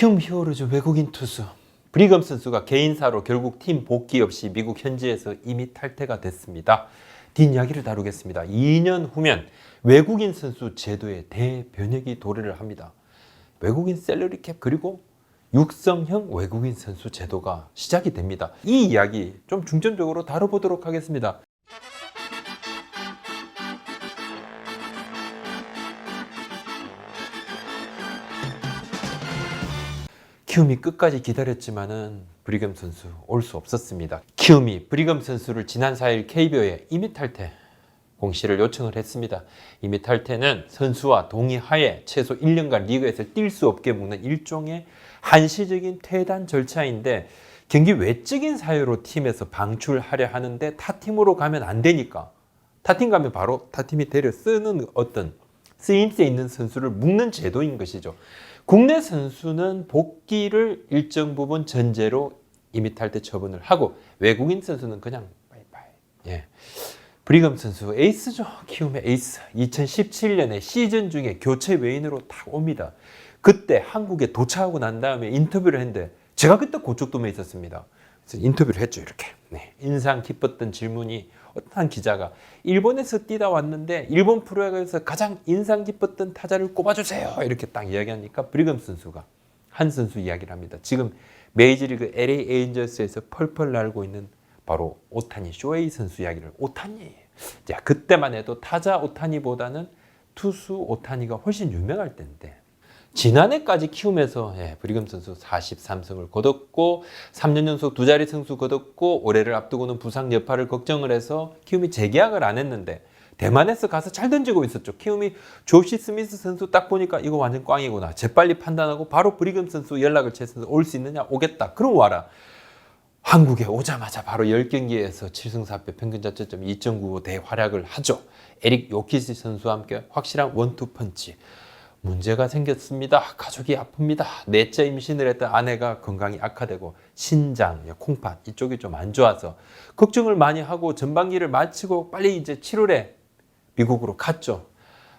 키움 히어로즈 외국인 투수 브리검 선수가 개인사로 결국 팀 복귀 없이 미국 현지에서 이미 탈퇴가 됐습니다. 뒷이야기를 다루겠습니다. 2년 후면 외국인 선수 제도에 대변혁이 도래를 합니다. 외국인 셀러리 캡 그리고 육성형 외국인 선수 제도가 시작이 됩니다. 이 이야기 좀 중점적으로 다뤄보도록 하겠습니다. 키움이 끝까지 기다렸지만은 브리검 선수 올 수 없었습니다. 키움이 브리검 선수를 지난 4일 KBO에 임의 탈퇴 공시를 요청을 했습니다. 임의 탈퇴는 선수와 동의하에 최소 1년간 리그에서 뛸 수 없게 묶는 일종의 한시적인 퇴단 절차인데 경기 외적인 사유로 팀에서 방출하려 하는데 타팀으로 가면 안 되니까 타팀 가면 바로 타팀이 데려 쓰는 어떤 쓰임새 있는 선수를 묶는 제도인 것이죠. 국내 선수는 복귀를 일정 부분 전제로 임의 탈퇴 처분을 하고 외국인 선수는 그냥 바이바이. 예. 브리검 선수 에이스죠. 키움의 에이스. 2017년에 시즌 중에 교체 외인으로 딱 옵니다. 그때 한국에 도착하고 난 다음에 인터뷰를 했는데 제가 그때 고척돔에 있었습니다. 그래서 인터뷰를 했죠. 이렇게. 네. 인상 깊었던 질문이 어떤 기자가 일본에서 뛰다 왔는데 일본 프로야구에서 가장 인상 깊었던 타자를 꼽아주세요. 이렇게 딱 이야기하니까 브리검 선수가 한 선수 이야기를 합니다. 지금 메이저리그 LA 에인저스에서 펄펄 날고 있는 바로 오타니 쇼헤이 선수 이야기를 오타니. 자, 그때만 해도 타자 오타니보다는 투수 오타니가 훨씬 유명할 때인데 지난해까지 키움에서 브리검 선수 43승을 거뒀고 3년 연속 두 자리 승수 거뒀고 올해를 앞두고는 부상 여파를 걱정을 해서 키움이 재계약을 안 했는데 대만에서 가서 잘 던지고 있었죠. 키움이 조시 스미스 선수 딱 보니까 이거 완전 꽝이구나. 재빨리 판단하고 바로 브리검 선수 연락을 해서 올 수 있느냐? 오겠다. 그럼 와라. 한국에 오자마자 바로 10경기에서 7승 4패 평균 자책점 2.95 대활약을 하죠. 에릭 요키시 선수와 함께 확실한 원투 펀치. 문제가 생겼습니다. 가족이 아픕니다. 넷째 임신을 했던 아내가 건강이 악화되고 신장, 콩팥 이쪽이 좀 안 좋아서 걱정을 많이 하고 전반기를 마치고 빨리 이제 7월에 미국으로 갔죠.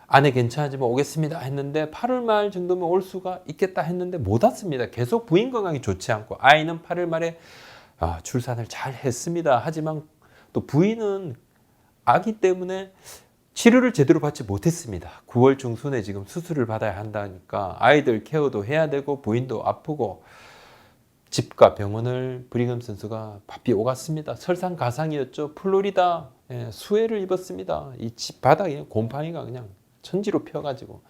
아내 괜찮아지면 오겠습니다 했는데 8월 말 정도면 올 수가 있겠다 했는데 못 왔습니다. 계속 부인 건강이 좋지 않고 아이는 8월 말에 출산을 잘 했습니다. 하지만 또 부인은 아기 때문에 치료를 제대로 받지 못했습니다. 9월 중순에 지금 수술을 받아야 한다니까 아이들 케어도 해야 되고 부인도 아프고 집과 병원을 브리검 선수가 바삐 오갔습니다. 설상가상이었죠. 플로리다 수해를 입었습니다. 이 집 바닥에 곰팡이가 그냥 천지로 펴가지고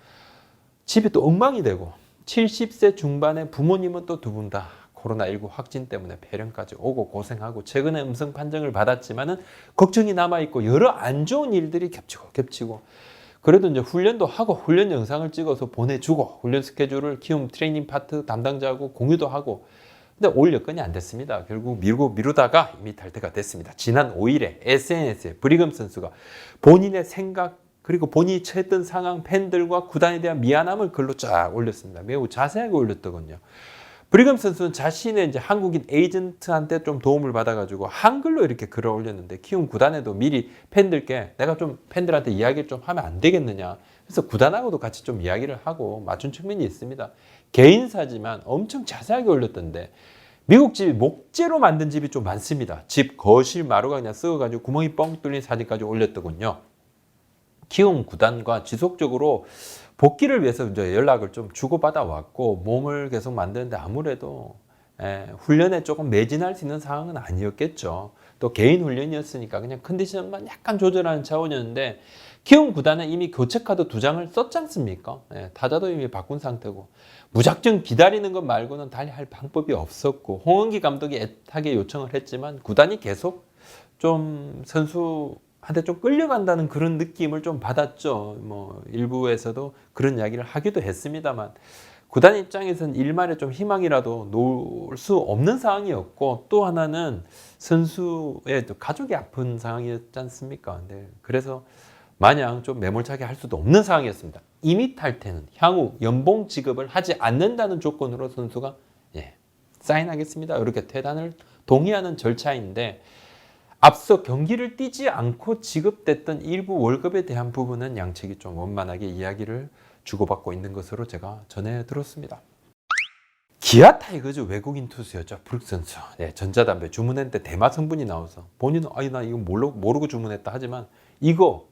집이 또 엉망이 되고 70세 중반에 부모님은 또 두 분 다 코로나19 확진 때문에 폐렴까지 오고 고생하고 최근에 음성 판정을 받았지만은 걱정이 남아있고 여러 안 좋은 일들이 겹치고 그래도 이제 훈련도 하고 훈련 영상을 찍어서 보내주고 훈련 스케줄을 키움 트레이닝 파트 담당자하고 공유도 하고 근데 올 여건이 안 됐습니다. 결국 미루다가 이미 탈퇴가 됐습니다. 지난 5일에 SNS에 브리검 선수가 본인의 생각 그리고 본인이 처했던 상황 팬들과 구단에 대한 미안함을 글로 쫙 올렸습니다. 매우 자세하게 올렸더군요. 브리검 선수는 자신의 이제 한국인 에이전트한테 좀 도움을 받아가지고 한글로 이렇게 글을 올렸는데 키움 구단에도 미리 팬들께 내가 좀 팬들한테 이야기를 좀 하면 안 되겠느냐. 그래서 구단하고도 같이 좀 이야기를 하고 맞춘 측면이 있습니다. 개인사지만 엄청 자세하게 올렸던데 미국 집이 목재로 만든 집이 좀 많습니다. 집 거실 마루가 그냥 썩어가지고 구멍이 뻥 뚫린 사진까지 올렸더군요. 키움 구단과 지속적으로 복귀를 위해서 이제 연락을 좀 주고받아 왔고 몸을 계속 만드는데 아무래도 훈련에 조금 매진할 수 있는 상황은 아니었겠죠. 또 개인 훈련이었으니까 그냥 컨디션만 약간 조절하는 차원이었는데 키움 구단은 이미 교체 카드 2장을 썼지 않습니까? 타자도 이미 바꾼 상태고 무작정 기다리는 것 말고는 달리 할 방법이 없었고 홍은기 감독이 애타게 요청을 했지만 구단이 계속 좀 선수 한테 좀 끌려간다는 그런 느낌을 좀 받았죠. 뭐 일부에서도 그런 이야기를 하기도 했습니다만 구단 입장에서는 일말에 좀 희망이라도 놓을 수 없는 상황이었고 또 하나는 선수의 가족이 아픈 상황이었지 않습니까? 네. 그래서 마냥 좀 매몰차게 할 수도 없는 상황이었습니다. 임의 탈퇴는 향후 연봉 지급을 하지 않는다는 조건으로 선수가 사인하겠습니다. 이렇게 퇴단을 동의하는 절차인데 앞서 경기를 뛰지 않고 지급됐던 일부 월급에 대한 부분은 양측이 좀 원만하게 이야기를 주고받고 있는 것으로 제가 전해 들었습니다. 기아 타이거즈 외국인 투수였죠. 브룩 선수. 네, 전자담배 주문했는데 대마 성분이 나와서 본인은 나 이거 모르고 주문했다 하지만 이거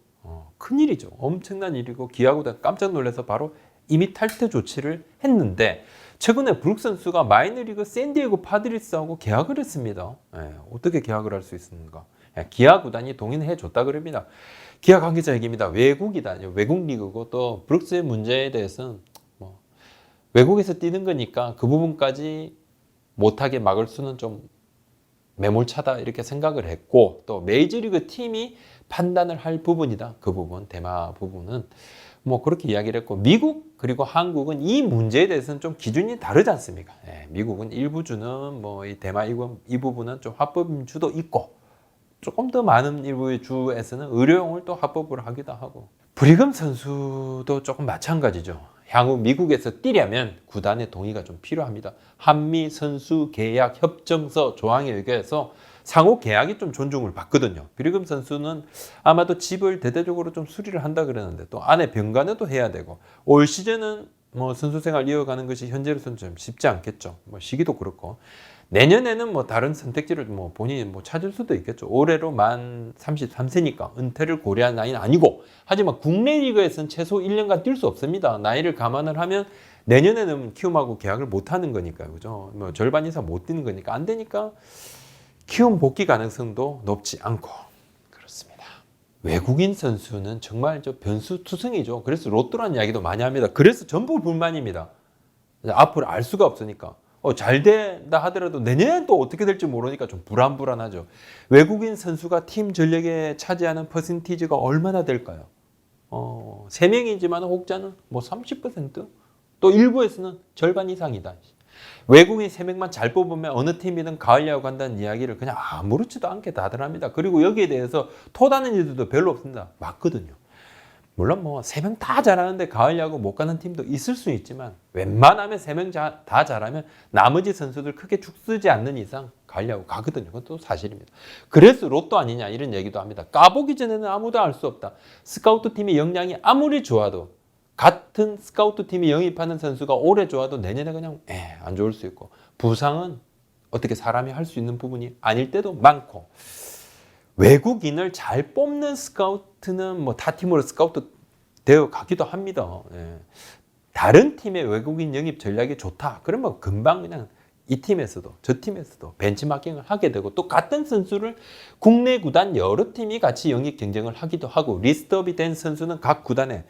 큰일이죠. 엄청난 일이고 기아구단 깜짝 놀라서 바로 임의 탈퇴 조치를 했는데 최근에 브룩 선수가 마이너리그 샌디에고 파드리스하고 계약을 했습니다. 네, 어떻게 계약을 할 수 있습니까? 네, 기아구단이 동의해 줬다 그럽니다. 기아 관계자 얘기입니다. 외국이다. 외국 리그고 또 브룩스의 문제에 대해서는 외국에서 뛰는 거니까 그 부분까지 못하게 막을 수는 좀 매몰차다 이렇게 생각을 했고 또 메이저리그 팀이 판단을 할 부분이다. 그 부분, 대마 부분은 그렇게 이야기를 했고 미국 그리고 한국은 이 문제에 대해서는 좀 기준이 다르지 않습니까? 미국은 일부 주는 이 대마 이 부분은 좀 합법인 주도 있고 조금 더 많은 일부의 주에서는 의료용을 또 합법으로 하기도 하고 브리금 선수도 조금 마찬가지죠. 향후 미국에서 뛰려면 구단의 동의가 좀 필요합니다. 한미 선수 계약 협정서 조항에 의해서 상호 계약이 좀 존중을 받거든요. 브리금 선수는 아마도 집을 대대적으로 좀 수리를 한다 그러는데 또 안에 병간호도 해야 되고 올 시즌은 선수 생활 이어가는 것이 현재로서는 좀 쉽지 않겠죠. 시기도 그렇고 내년에는 다른 선택지를 본인이 찾을 수도 있겠죠. 올해로 만 33세니까 은퇴를 고려한 나이는 아니고 하지만 국내 리그에서는 최소 1년간 뛸 수 없습니다. 나이를 감안을 하면 내년에는 키움하고 계약을 못 하는 거니까요. 그죠? 절반 이상 못 뛰는 거니까 안 되니까 키움 복귀 가능성도 높지 않고 그렇습니다. 외국인 선수는 정말 변수 투성이죠. 그래서 로또라는 이야기도 많이 합니다. 그래서 전부 불만입니다. 앞으로 알 수가 없으니까. 잘 된다 하더라도 내년엔 또 어떻게 될지 모르니까 좀 불안하죠. 외국인 선수가 팀 전력에 차지하는 퍼센티지가 얼마나 될까요? 3명이지만 혹자는 30%? 또 일부에서는 절반 이상이다. 외국인 3명만 잘 뽑으면 어느 팀이든 가을 야구 간다는 이야기를 그냥 아무렇지도 않게 다들 합니다. 그리고 여기에 대해서 토다는 일들도 별로 없습니다. 맞거든요. 물론 3명 다 잘하는데 가을 야구 못 가는 팀도 있을 수 있지만 웬만하면 3명 다 잘하면 나머지 선수들 크게 죽쓰지 않는 이상 가을 야구 가거든요. 그건 또 사실입니다. 그래서 로또 아니냐 이런 얘기도 합니다. 까보기 전에는 아무도 알 수 없다. 스카우트 팀의 역량이 아무리 좋아도 같은 스카우트 팀이 영입하는 선수가 올해 좋아도 내년에 그냥 안 좋을 수 있고 부상은 어떻게 사람이 할 수 있는 부분이 아닐 때도 많고 외국인을 잘 뽑는 스카우트는 타 팀으로 스카우트 되어 가기도 합니다. 다른 팀의 외국인 영입 전략이 좋다. 그러면 금방 그냥 이 팀에서도 저 팀에서도 벤치마킹을 하게 되고 또 같은 선수를 국내 구단 여러 팀이 같이 영입 경쟁을 하기도 하고 리스트업이 된 선수는 각 구단에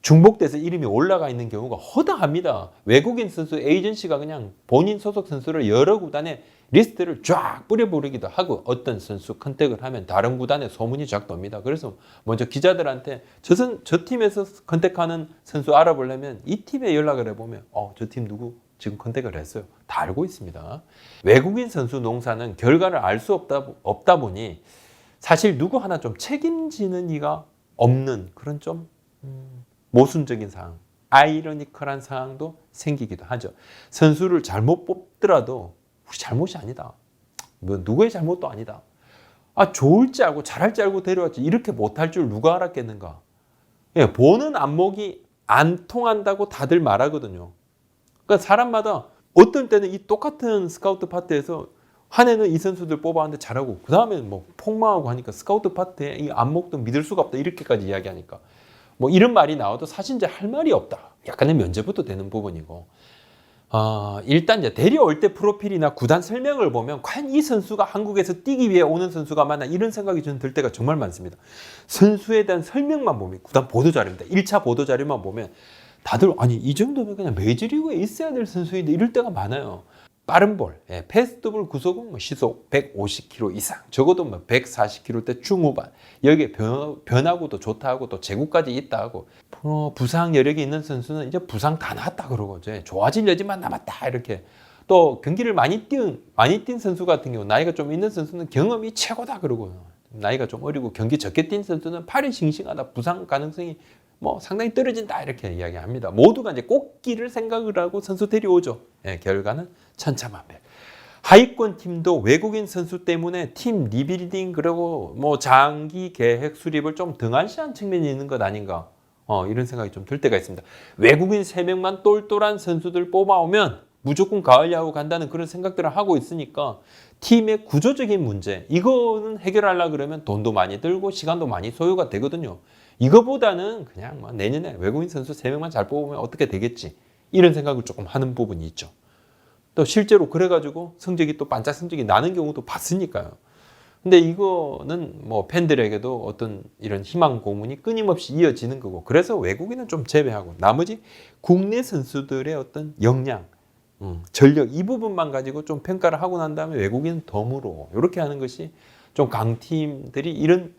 중복돼서 이름이 올라가 있는 경우가 허다합니다. 외국인 선수 에이전시가 그냥 본인 소속 선수를 여러 구단에 리스트를 쫙 뿌려버리기도 하고 어떤 선수 컨택을 하면 다른 구단에 소문이 쫙 돕니다. 그래서 먼저 기자들한테 저 팀에서 컨택하는 선수 알아보려면 이 팀에 연락을 해보면 저 팀 누구 지금 컨택을 했어요. 다 알고 있습니다. 외국인 선수 농사는 결과를 알 수 없다 보니 사실 누구 하나 좀 책임지는 이가 없는 그런 좀 모순적인 상황, 아이러니컬한 상황도 생기기도 하죠. 선수를 잘못 뽑더라도 우리 잘못이 아니다. 누구의 잘못도 아니다. 좋을 줄 알고 잘할 줄 알고 데려왔지. 이렇게 못할 줄 누가 알았겠는가. 보는 안목이 안 통한다고 다들 말하거든요. 그러니까 사람마다 어떤 때는 이 똑같은 스카우트 파트에서 한 해는 이 선수들 뽑아왔는데 잘하고 그 다음에 폭망하고 하니까 스카우트 파트에 이 안목도 믿을 수가 없다. 이렇게까지 이야기하니까. 이런 말이 나와도 사실 이제 할 말이 없다. 약간의 면제부터 되는 부분이고. 일단 이제 데려올 때 프로필이나 구단 설명을 보면 과연 이 선수가 한국에서 뛰기 위해 오는 선수가 맞나 이런 생각이 저는 들 때가 정말 많습니다. 선수에 대한 설명만 보면 구단 보도자료입니다. 1차 보도자료만 보면 다들 이 정도면 그냥 메이저리그에 있어야 될 선수인데 이럴 때가 많아요. 빠른 볼, 패스트볼 구속은 시속 150km 이상, 적어도 140km대 중후반. 여기에 변화구도 좋다 하고 또 제구까지 있다 하고 부상 여력이 있는 선수는 이제 부상 다 나았다 그러고 이제 좋아질 여지만 남았다 이렇게. 또 경기를 많이 뛴 선수 같은 경우 나이가 좀 있는 선수는 경험이 최고다 그러고 나이가 좀 어리고 경기 적게 뛴 선수는 팔이 싱싱하다 부상 가능성이 상당히 떨어진다 이렇게 이야기합니다. 모두가 이제 꼽기를 생각을 하고 선수 데려오죠. 결과는 천차만별. 하위권 팀도 외국인 선수 때문에 팀 리빌딩 그리고 장기 계획 수립을 좀 등한시한 측면이 있는 것 아닌가 이런 생각이 좀 들 때가 있습니다. 외국인 3명만 똘똘한 선수들 뽑아오면 무조건 가을 야구 간다는 그런 생각들을 하고 있으니까 팀의 구조적인 문제, 이거는 해결하려고 그러면 돈도 많이 들고 시간도 많이 소요가 되거든요. 이거보다는 그냥 뭐 내년에 외국인 선수 3명만 잘 뽑으면 어떻게 되겠지, 이런 생각을 조금 하는 부분이 있죠. 또 실제로 그래가지고 성적이 또 반짝 성적이 나는 경우도 봤으니까요. 근데 이거는 뭐 팬들에게도 어떤 이런 희망 고문이 끊임없이 이어지는 거고, 그래서 외국인은 좀 제외하고 나머지 국내 선수들의 어떤 역량, 전력, 이 부분만 가지고 좀 평가를 하고 난 다음에 외국인은 덤으로 이렇게 하는 것이 좀 강팀들이 이런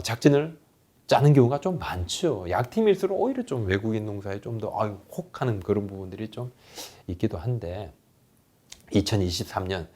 작전을 짜는 경우가 좀 많죠. 약팀일수록 오히려 좀 외국인 농사에 좀 더 혹하는 그런 부분들이 좀 있기도 한데, 2023년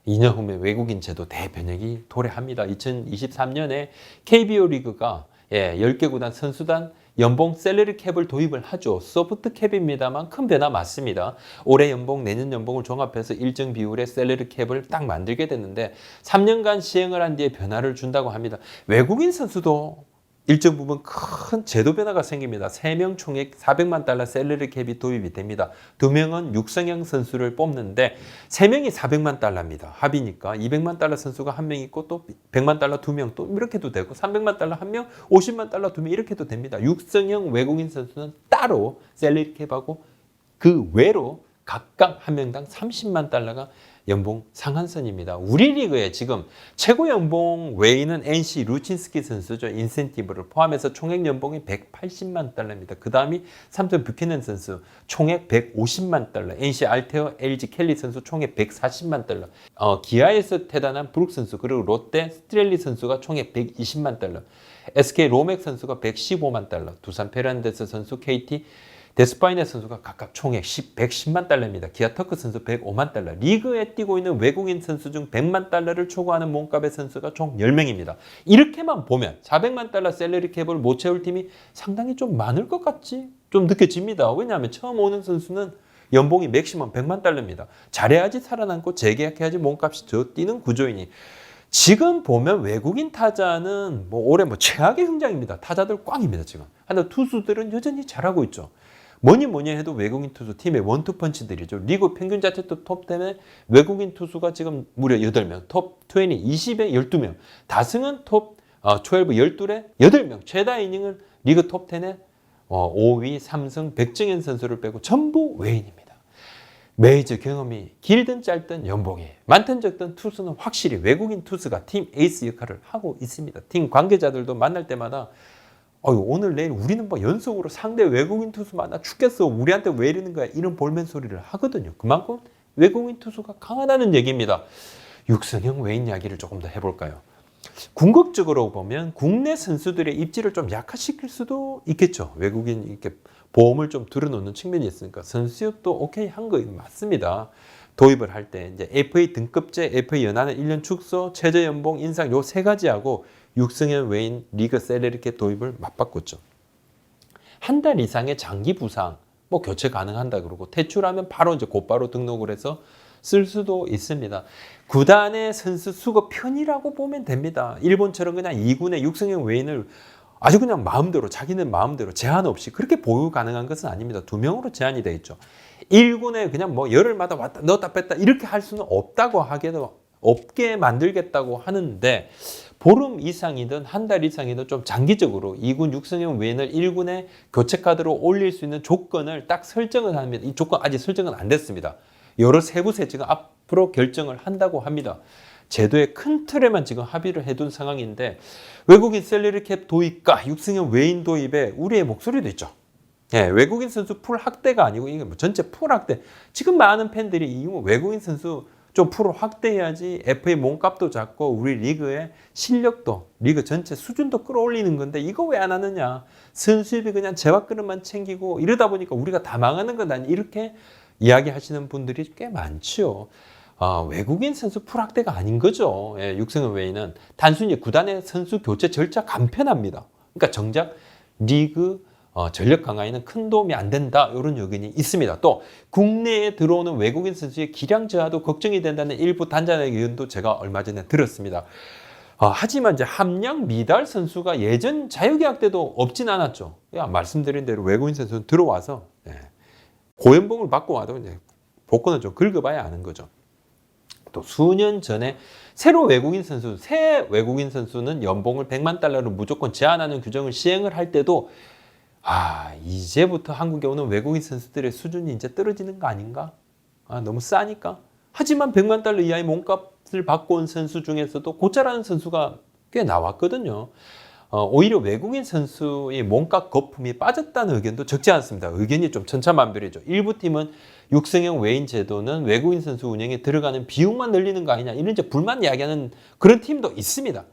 2년 후면 외국인 제도 대변혁이 도래합니다. 2023년에 KBO 리그가 10개 구단 선수단 연봉 셀러리 캡을 도입을 하죠. 소프트 캡입니다만 큰 변화 맞습니다. 올해 연봉, 내년 연봉을 종합해서 일정 비율의 셀러리 캡을 딱 만들게 됐는데 3년간 시행을 한 뒤에 변화를 준다고 합니다. 외국인 선수도 일정 부분 큰 제도 변화가 생깁니다. 3명 총액 400만 달러 셀러리 캡이 도입이 됩니다. 2명은 육성형 선수를 뽑는데 3명이 400만 달러입니다. 합이니까 200만 달러 선수가 1명 있고 또 100만 달러 2명, 또 이렇게도 되고 300만 달러 1명, 50만 달러 2명 이렇게도 됩니다. 육성형 외국인 선수는 따로 셀러리 캡하고 그 외로 각각 1명당 30만 달러가 연봉 상한선입니다. 우리 리그에 지금 최고 연봉 외에는 NC 루친스키 선수죠. 인센티브를 포함해서 총액 연봉이 180만 달러입니다. 그 다음이 삼성 뷰캐넌 선수 총액 150만 달러, NC 알테어 LG 켈리 선수 총액 140만 달러, 기아에서 태단한 브룩 선수, 그리고 롯데 스트렐리 선수가 총액 120만 달러, SK 로맥 선수가 115만 달러, 두산 페란데스 선수, KT 데스파이네 선수가 각각 총액 110만 달러입니다. 기아 터크 선수 105만 달러. 리그에 뛰고 있는 외국인 선수 중 100만 달러를 초과하는 몸값의 선수가 총 10명입니다. 이렇게만 보면 400만 달러 셀러리 캡을 못 채울 팀이 상당히 좀 많을 것 같지? 좀 느껴집니다. 왜냐하면 처음 오는 선수는 연봉이 맥시멈 100만 달러입니다. 잘해야지 살아남고 재계약해야지 몸값이 더 뛰는 구조이니 지금 보면 외국인 타자는 올해 최악의 흥장입니다. 타자들 꽝입니다, 지금. 하나 투수들은 여전히 잘하고 있죠. 뭐니 해도 외국인 투수 팀의 원투펀치들이죠. 리그 평균 자체도 톱10에 외국인 투수가 지금 무려 8명, 톱20, 20에 12명, 다승은 톱12, 12에 8명, 최다 이닝은 리그 톱10에 5위 삼성 백정현 선수를 빼고 전부 외인입니다. 메이저 경험이 길든 짧든 연봉이 많든 적든 투수는 확실히 외국인 투수가 팀 에이스 역할을 하고 있습니다. 팀 관계자들도 만날 때마다 오늘 내일 우리는 연속으로 상대 외국인 투수 만나 죽겠어, 우리한테 왜 이러는 거야, 이런 볼멘 소리를 하거든요. 그만큼 외국인 투수가 강하다는 얘기입니다. 육성형 외인 이야기를 조금 더 해볼까요? 궁극적으로 보면 국내 선수들의 입지를 좀 약화시킬 수도 있겠죠. 외국인 이렇게 보험을 좀 들어놓는 측면이 있으니까 선수협도 오케이 한 거 맞습니다. 도입을 할 때 이제 FA 등급제, FA 연하는 1년 축소, 최저 연봉 인상 요 3가지하고 육성형 외인 리그 셀러리 캡 도입을 맞바꿨죠. 한 달 이상의 장기 부상 교체 가능한다 그러고, 퇴출하면 바로 이제 곧바로 등록을 해서 쓸 수도 있습니다. 구단의 선수 수급 편이라고 보면 됩니다. 일본처럼 그냥 2군의 육성형 외인을 아주 그냥 마음대로, 자기는 마음대로 제한 없이 그렇게 보유 가능한 것은 아닙니다. 2명으로 제한이 되어 있죠. 1군에 그냥 열흘마다 왔다 넣었다 뺐다 이렇게 할 수는 없다고 하게도, 없게 만들겠다고 하는데, 보름 이상이든 한 달 이상이든 좀 장기적으로 2군 육성형 외인을 1군에 교체 카드로 올릴 수 있는 조건을 딱 설정을 합니다. 이 조건 아직 설정은 안 됐습니다. 여러 세부세 지금 앞으로 결정을 한다고 합니다. 제도의 큰 틀에만 지금 합의를 해둔 상황인데, 외국인 셀러리 캡 도입과 육성형 외인 도입에 우리의 목소리도 있죠. 외국인 선수 풀 확대가 아니고 이게 전체 풀 확대. 지금 많은 팬들이 이 외국인 선수 좀 프로 확대해야지 FA 몸값도 작고 우리 리그의 실력도, 리그 전체 수준도 끌어올리는 건데 이거 왜 안 하느냐. 선수협이 그냥 제밥그릇만 챙기고 이러다 보니까 우리가 다 망하는 건 아니, 이렇게 이야기하시는 분들이 꽤 많죠. 외국인 선수 풀 확대가 아닌 거죠. 육성형 외에는 단순히 구단의 선수 교체 절차 간편합니다. 그러니까 정작 리그 전력 강화에는 큰 도움이 안 된다, 이런 의견이 있습니다. 또 국내에 들어오는 외국인 선수의 기량 저하도 걱정이 된다는 일부 단장의 의견도 제가 얼마 전에 들었습니다. 하지만 이제 함양 미달 선수가 예전 자유계약 때도 없진 않았죠. 말씀드린 대로 외국인 선수는 들어와서 고연봉을 받고 와도 이제 복권은 좀 긁어봐야 아는 거죠. 또 수년 전에 새 외국인 선수는 연봉을 100만 달러로 무조건 제한하는 규정을 시행을 할 때도 이제부터 한국에 오는 외국인 선수들의 수준이 이제 떨어지는 거 아닌가? 너무 싸니까. 하지만 100만 달러 이하의 몸값을 받고 온 선수 중에서도 고짜라는 선수가 꽤 나왔거든요. 오히려 외국인 선수의 몸값 거품이 빠졌다는 의견도 적지 않습니다. 의견이 좀 천차만별이죠. 일부 팀은 육성형 외인 제도는 외국인 선수 운영에 들어가는 비용만 늘리는 거 아니냐, 이런 이제 불만 이야기하는 그런 팀도 있습니다.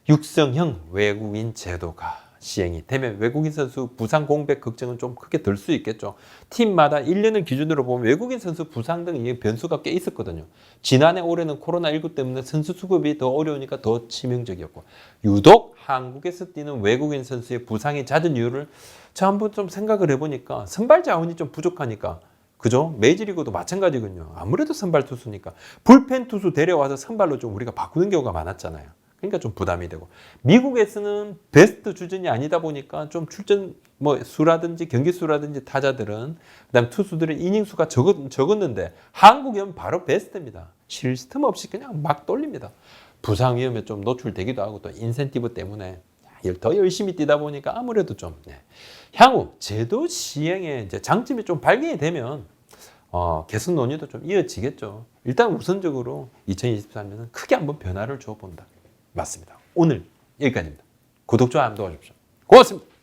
육성형 외국인 제도가 시행이 되면 외국인 선수 부상 공백 걱정은 좀 크게 들 수 있겠죠. 팀마다 1년을 기준으로 보면 외국인 선수 부상 등 변수가 꽤 있었거든요. 지난해 올해는 코로나19 때문에 선수 수급이 더 어려우니까 더 치명적이었고, 유독 한국에서 뛰는 외국인 선수의 부상이 잦은 이유를 저 한번 좀 생각을 해보니까 선발 자원이 좀 부족하니까, 그죠? 메이저리그도 마찬가지군요. 아무래도 선발 투수니까 불펜 투수 데려와서 선발로 좀 우리가 바꾸는 경우가 많았잖아요. 그러니까 좀 부담이 되고, 미국에서는 베스트 주전이 아니다 보니까 좀 출전 수라든지 경기 수라든지 타자들은, 그다음 투수들은 이닝 수가 적었는데 한국은 바로 베스트입니다. 쉴 틈 없이 그냥 막 돌립니다. 부상 위험에 좀 노출되기도 하고 또 인센티브 때문에 더 열심히 뛰다 보니까 아무래도 좀 향후 제도 시행에 이제 장점이 좀 발견이 되면 개선 논의도 좀 이어지겠죠. 일단 우선적으로 2023년은 크게 한번 변화를 줘본다. 맞습니다. 오늘 여기까지입니다. 구독, 좋아요 한번 도와주십시오. 고맙습니다.